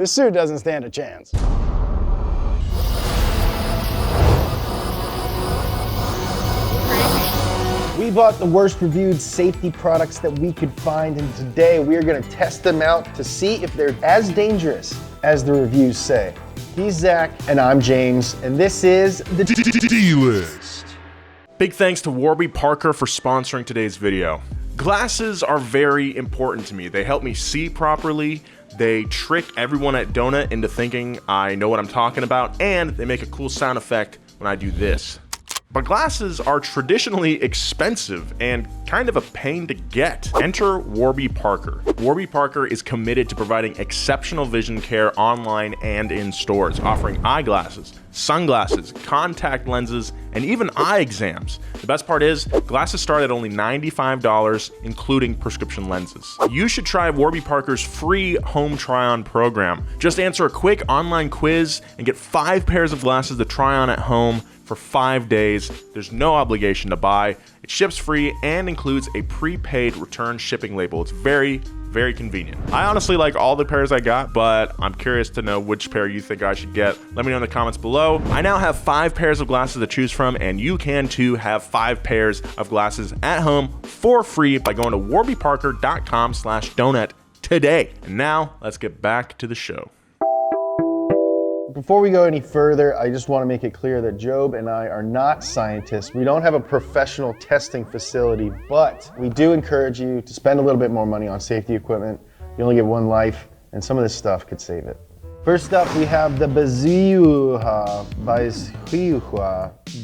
This suit doesn't stand a chance. We bought the worst reviewed safety products that we could find, and today we are going to test them out to see if they're as dangerous as the reviews say. He's Zach, and I'm James, and this is the D-List. Big thanks to Warby Parker for sponsoring today's video. Glasses are very important to me. They help me see properly, they trick everyone at Donut into thinking I know what I'm talking about, and they make a cool sound effect when I do this. But glasses are traditionally expensive and kind of a pain to get. Enter Warby Parker. Warby Parker is committed to providing exceptional vision care online and in stores, offering eyeglasses, sunglasses, contact lenses, and even eye exams. The best part is, glasses start at only $95, including prescription lenses. You should try Warby Parker's free home try-on program. Just answer a quick online quiz and get 5 pairs of glasses to try on at home for 5 days. There's no obligation to buy. It ships free and includes a prepaid return shipping label. It's very, very convenient. I honestly like all the pairs I got, but I'm curious to know which pair you think I should get. Let me know in the comments below. I now have 5 pairs of glasses to choose from, and you can too have 5 pairs of glasses at home for free by going to warbyparker.com/donut today. And now let's get back to the show. Before we go any further, I just want to make it clear that Job and I are not scientists. We don't have a professional testing facility, but we do encourage you to spend a little bit more money on safety equipment. You only get one life, and some of this stuff could save it. First up, we have the Baziwa.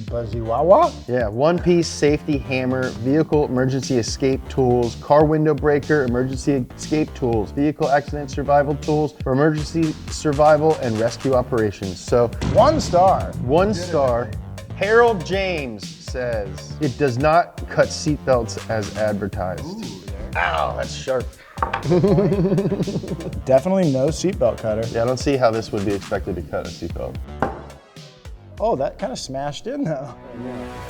Baziwawa? Yeah, one-piece safety hammer, vehicle emergency escape tools, car window breaker, emergency escape tools, vehicle accident survival tools for emergency survival and rescue operations. So 1 star. 1 star. Harold James says, it does not cut seatbelts as advertised. Ow, that's sharp. Definitely no seatbelt cutter. Yeah, I don't see how this would be expected to cut a seatbelt. Oh, that kind of smashed in though.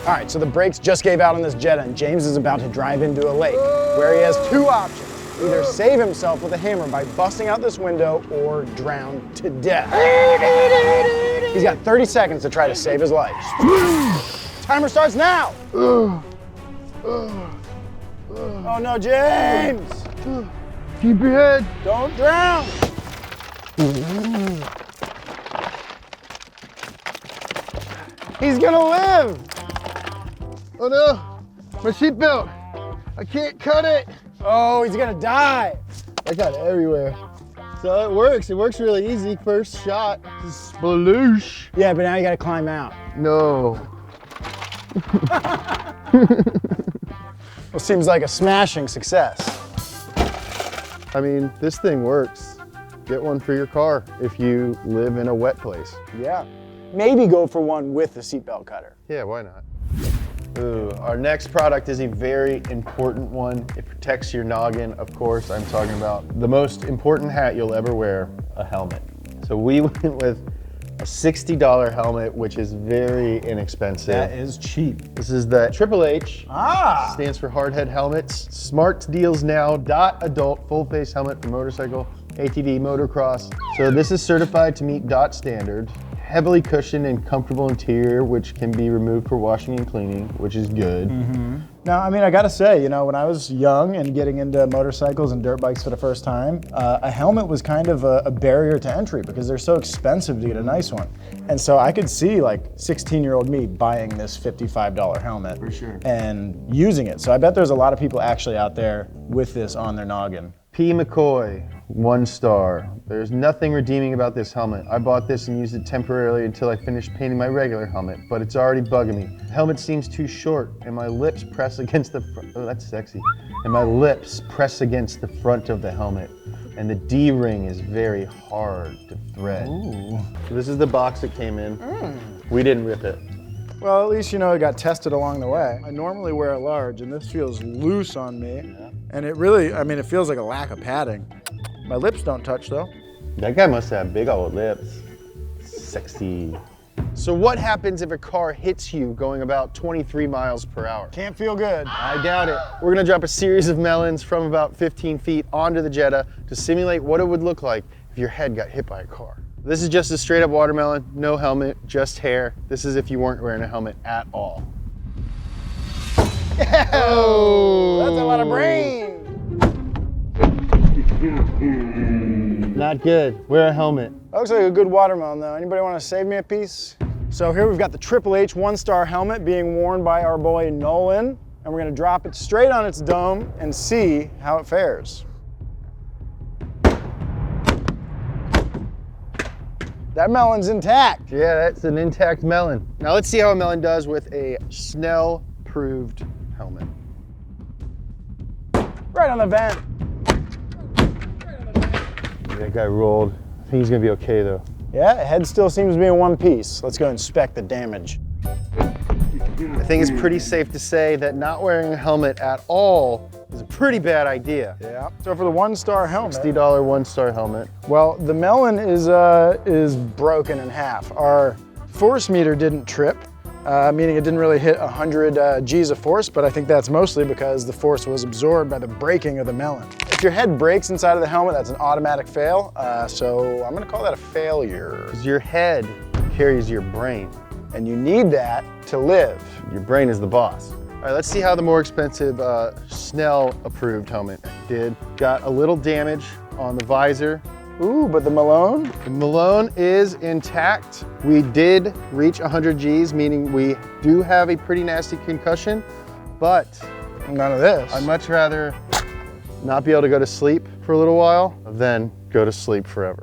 All right, so the brakes just gave out on this Jetta, and James is about to drive into a lake where he has 2 options. Either save himself with a hammer by busting out this window or drown to death. He's got 30 seconds to try to save his life. Timer starts now. Oh no, James! Keep your head. Don't drown! He's gonna live! Oh no, my seatbelt. I can't cut it. Oh, he's gonna die! I got it everywhere. So it works really easy. First shot, sploosh. Yeah, but now you gotta climb out. No. Well, seems like a smashing success. I mean, this thing works. Get one for your car if you live in a wet place. Yeah. Maybe go for one with the seatbelt cutter. Yeah, why not? Ooh, our next product is a very important one. It protects your noggin, of course. I'm talking about the most important hat you'll ever wear, a helmet. So we went with a $60 helmet, which is very inexpensive. That is cheap. This is the Triple H. Ah! Stands for hard head helmets. Smart deals now. Dot adult full face helmet for motorcycle, ATV, motocross. So this is certified to meet Dot standard. Heavily cushioned and comfortable interior, which can be removed for washing and cleaning, which is good. Now, I mean, I gotta say, you know, when I was young and getting into motorcycles and dirt bikes for the first time, a helmet was kind of a barrier to entry because they're so expensive to get a nice one. And so I could see like 16-year-old me buying this $55 helmet For sure. and using it. So I bet there's a lot of people actually out there with this on their noggin. P. McCoy, 1 star. There's nothing redeeming about this helmet. I bought this and used it temporarily until I finished painting my regular helmet, but it's already bugging me. The helmet seems too short and my lips press against the front. Oh, that's sexy. And my lips press against the front of the helmet. And the D-ring is very hard to thread. Ooh. So this is the box it came in. We didn't rip it. Well, at least you know it got tested along the way. I normally wear a large and this feels loose on me. And it really, I mean, it feels like a lack of padding. My lips don't touch though. That guy must have big old lips. Sexy. So what happens if a car hits you going about 23 miles per hour? Can't feel good. I doubt it. We're gonna drop a series of melons from about 15 feet onto the Jetta to simulate what it would look like if your head got hit by a car. This is just a straight up watermelon, no helmet, just hair. This is if you weren't wearing a helmet at all. Oh, that's a lot of brain. Not good. Wear a helmet. That looks like a good watermelon though. Anybody want to save me a piece? So here we've got the Triple H 1-star helmet being worn by our boy Nolan, and we're gonna drop it straight on its dome and see how it fares. That melon's intact. Yeah, that's an intact melon. Now let's see how a melon does with a Snell-approved helmet. Right on the vent. That guy rolled. I think he's gonna be okay though. Yeah, head still seems to be in one piece. Let's go inspect the damage. I think it's pretty safe to say that not wearing a helmet at all is a pretty bad idea. Yeah. So for the 1-star helmet, $60 1-star helmet. well, the melon is broken in half. Our force meter didn't trip, meaning it didn't really hit 100 G's of force, but I think that's mostly because the force was absorbed by the breaking of the melon. If your head breaks inside of the helmet, that's an automatic fail, so I'm gonna call that a failure. Because your head carries your brain. And you need that to live. Your brain is the boss. All right, let's see how the more expensive Snell-approved helmet did. Got a little damage on the visor. Ooh, but the Malone? The Malone is intact. We did reach 100 G's, meaning we do have a pretty nasty concussion, but None of this. I'd much rather not be able to go to sleep for a little while than go to sleep forever.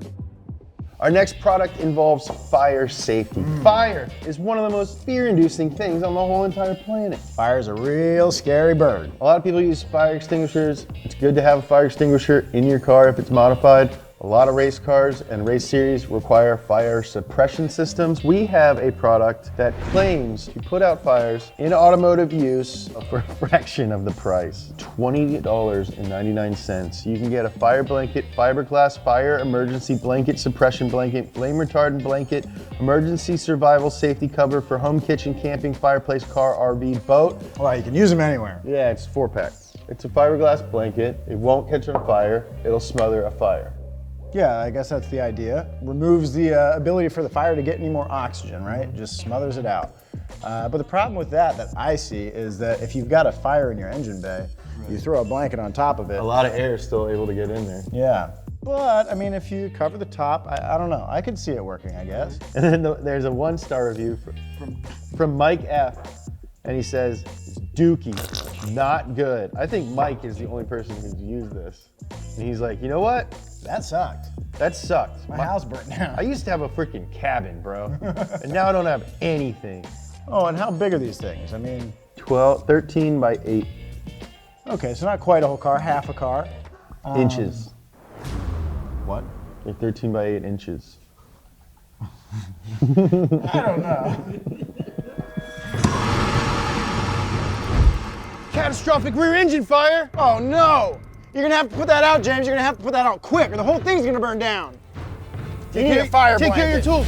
Our next product involves fire safety. Fire is one of the most fear-inducing things on the whole entire planet. Fire's a real scary bird. A lot of people use fire extinguishers. It's good to have a fire extinguisher in your car if it's modified. A lot of race cars and race series require fire suppression systems. We have a product that claims to put out fires in automotive use for a fraction of the price, $20.99. You can get a fire blanket, fiberglass fire emergency blanket, suppression blanket, flame retardant blanket, emergency survival safety cover for home, kitchen, camping, fireplace, car, RV, boat. Well, you can use them anywhere. Yeah, it's 4-pack. It's a fiberglass blanket. It won't catch on fire. It'll smother a fire. Yeah, I guess that's the idea. Removes the ability for the fire to get any more oxygen, right? Just smothers it out. But the problem with that I see is that if you've got a fire in your engine bay, you throw a blanket on top of it. A lot of air is still able to get in there. Yeah. But, I mean, if you cover the top, I don't know. I could see it working, I guess. And then there's a 1-star review from Mike F. And he says, it's dookie, not good. I think Mike is the only person who's used this. And he's like, you know what? That sucked. That sucked. My house burnt down. I used to have a freaking cabin, bro. And now I don't have anything. Oh, and how big are these things? I mean, 13 by 8 okay, so not quite a whole car, half a car. inches. What? They're 13 by 8 inches. I don't know. Catastrophic rear engine fire! Oh no! You're gonna have to put that out, James. You're gonna have to put that out quick, or the whole thing's gonna burn down. You need a fire Take care of your blanket. tools.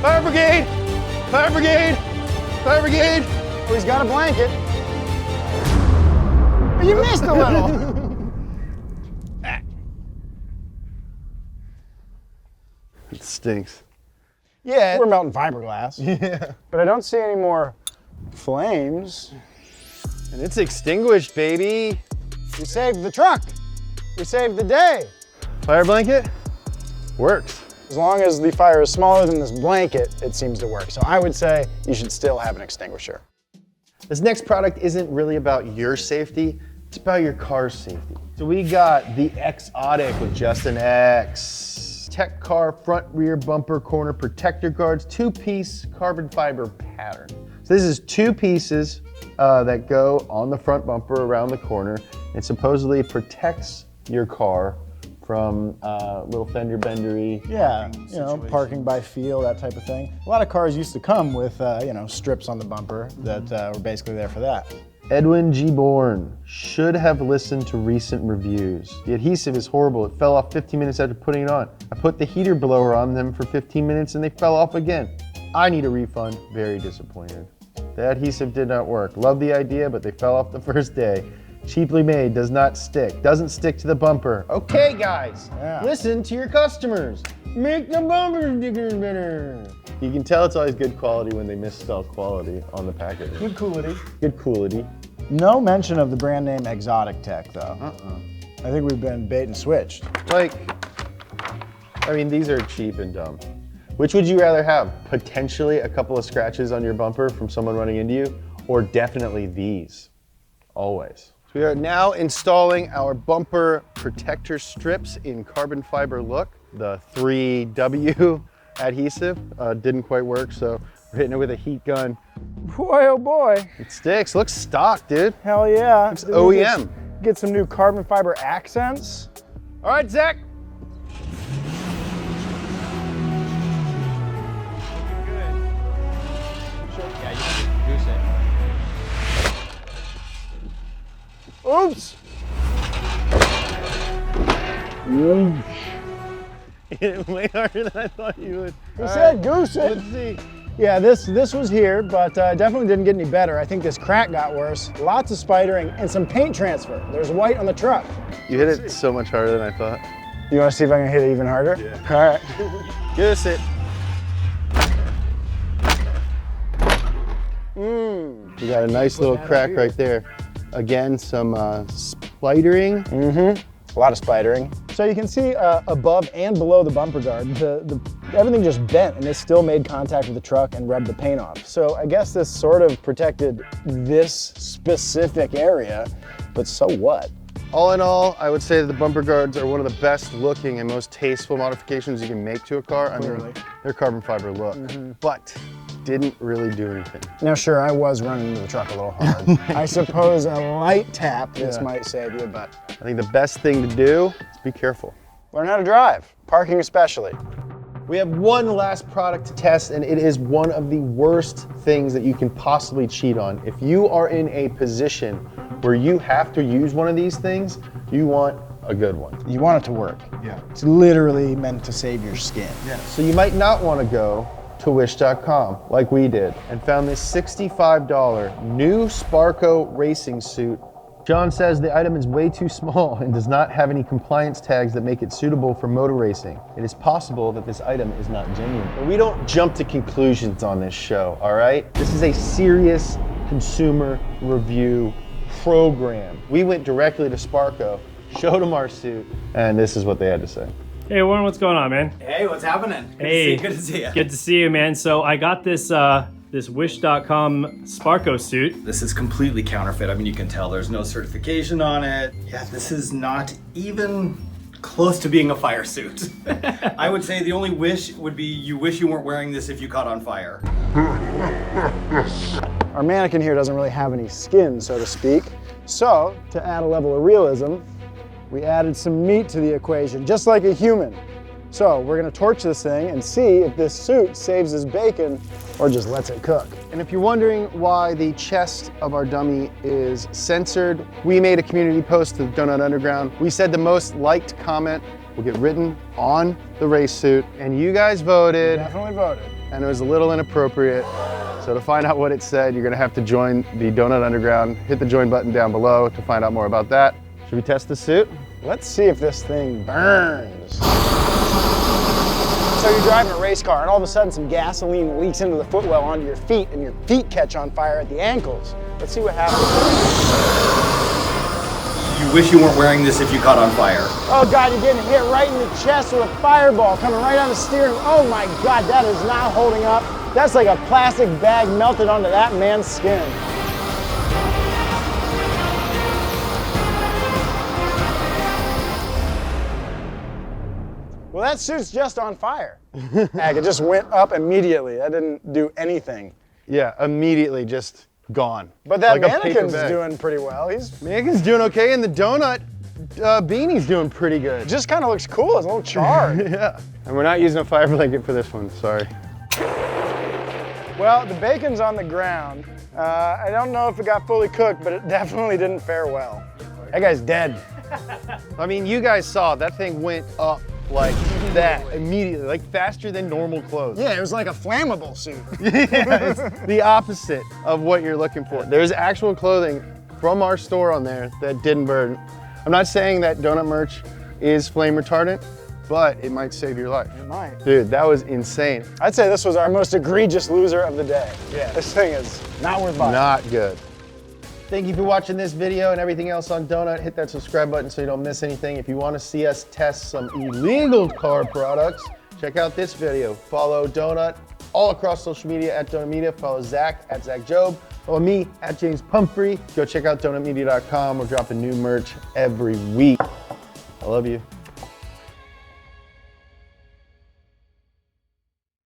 Fire brigade! Fire brigade! Fire brigade! Oh, he's got a blanket. But you missed a little. It stinks. Yeah, we're melting fiberglass. Yeah. But I don't see any more flames. And it's extinguished, baby. We saved the truck. We saved the day. Fire blanket? Works. As long as the fire is smaller than this blanket, it seems to work. So I would say you should still have an extinguisher. This next product isn't really about your safety, it's about your car's safety. So we got the X-Otic with just an X. Tech car front rear bumper corner protector guards, 2-piece carbon fiber pattern. So this is 2 pieces that go on the front bumper around the corner and supposedly protects your car from little fender bendery. Yeah, you know, parking by feel, that type of thing. A lot of cars used to come with, you know, strips on the bumper that were basically there for that. Edwin G. Bourne should have listened to recent reviews. The adhesive is horrible. It fell off 15 minutes after putting it on. I put the heater blower on them for 15 minutes and they fell off again. I need a refund. Very disappointed. The adhesive did not work. Love the idea, but they fell off the first day. Cheaply made, does not stick. Doesn't stick to the bumper. Okay, guys, listen to your customers. Make the bumper stickers better. You can tell it's always good quality when they misspell quality on the package. Good quality. Good quality. No mention of the brand name Exotic Tech, though. I think we've been bait and switched. Like, I mean, these are cheap and dumb. Which would you rather have? Potentially a couple of scratches on your bumper from someone running into you, or definitely these? Always. So we are now installing our bumper protector strips in carbon fiber look. The 3W adhesive didn't quite work, so we're hitting it with a heat gun. Boy, oh boy. It sticks, looks stock, dude. Hell yeah. It's OEM. Get some new carbon fiber accents. All right, Zach. Oops. You hit it way harder than I thought you would. You said goose it. Let's see. Yeah, this was here, but definitely didn't get any better. I think this crack got worse. Lots of spidering and some paint transfer. There's white on the truck. You hit it so much harder than I thought. You want to see if I can hit it even harder? Yeah. All right. Goose it. You got a nice little crack right there. Again, some spidering. A lot of spidering. So you can see above and below the bumper guard, everything just bent and it still made contact with the truck and rubbed the paint off. So I guess this sort of protected this specific area, but so what? All in all, I would say that the bumper guards are one of the best looking and most tasteful modifications you can make to a car. I mean, they're carbon fiber look, but didn't really do anything. Now sure, I was running into the truck a little hard. I suppose a light tap, this might save you, but I think the best thing to do is be careful. learn how to drive, parking especially. We have one last product to test, and it is one of the worst things that you can possibly cheat on. If you are in a position where you have to use one of these things, you want a good one. You want it to work. Yeah. It's literally meant to save your skin. Yeah. So you might not want to go to wish.com like we did and found this $65 new Sparco racing suit. John says the item is way too small and does not have any compliance tags that make it suitable for motor racing. It is possible that this item is not genuine. But we don't jump to conclusions on this show, all right? This is a serious consumer review program. We went directly to Sparco, showed them our suit, and this is what they had to say. Hey Warren, what's going on, man? Hey, what's happening? Good to see you. Good to see you, man. So I got this this Wish.com Sparco suit. This is completely counterfeit. I mean, you can tell there's no certification on it. Yeah, this is not even close to being a fire suit. I would say the only wish would be you wish you weren't wearing this if you caught on fire. Our mannequin here doesn't really have any skin, so to speak. So, to add a level of realism, we added some meat to the equation, just like a human. So we're gonna torch this thing and see if this suit saves his bacon or just lets it cook. And if you're wondering why the chest of our dummy is censored, we made a community post to Donut Underground. We said the most liked comment will get written on the race suit, and you guys voted. Definitely voted. And it was a little inappropriate. So to find out what it said, you're gonna have to join the Donut Underground. Hit the join button down below to find out more about that. Should we test the suit? Let's see if this thing burns. So you're driving a race car and all of a sudden some gasoline leaks into the footwell onto your feet and your feet catch on fire at the ankles. Let's see what happens. You wish you weren't wearing this if you caught on fire. Oh God, you're getting hit right in the chest with a fireball coming right on the steering. Oh my God, that is not holding up. That's like a plastic bag melted onto that man's skin. Well, that suit's just on fire. Heck, it just went up immediately. That didn't do anything. Yeah, immediately just gone. But that Like a paper mannequin's bag. doing pretty well. He's Mannequin's doing okay, and the donut beanie's doing pretty good. just kind of looks cool. It's a little charred. Yeah. And we're not using a fire blanket for this one, sorry. Well, the bacon's on the ground. I don't know if it got fully cooked, but it definitely didn't fare well. That guy's dead. I mean, you guys saw that thing went up like that immediately, like faster than normal clothes. Yeah, it was like a flammable suit. Yeah, it's the opposite of what you're looking for. There's actual clothing from our store on there that didn't burn. I'm not saying that donut merch is flame retardant, but it might save your life. It might. Dude, that was insane. I'd say this was our most egregious loser of the day. Yeah. This thing is not worth buying. Not good. Thank you for watching this video and everything else on Donut. Hit that subscribe button so you don't miss anything. If you want to see us test some illegal car products, check out this video. Follow Donut all across social media at Donut Media. Follow Zach at Zach Job. Follow me at James Pumphrey. Go check out donutmedia.com. We're dropping new merch every week. I love you.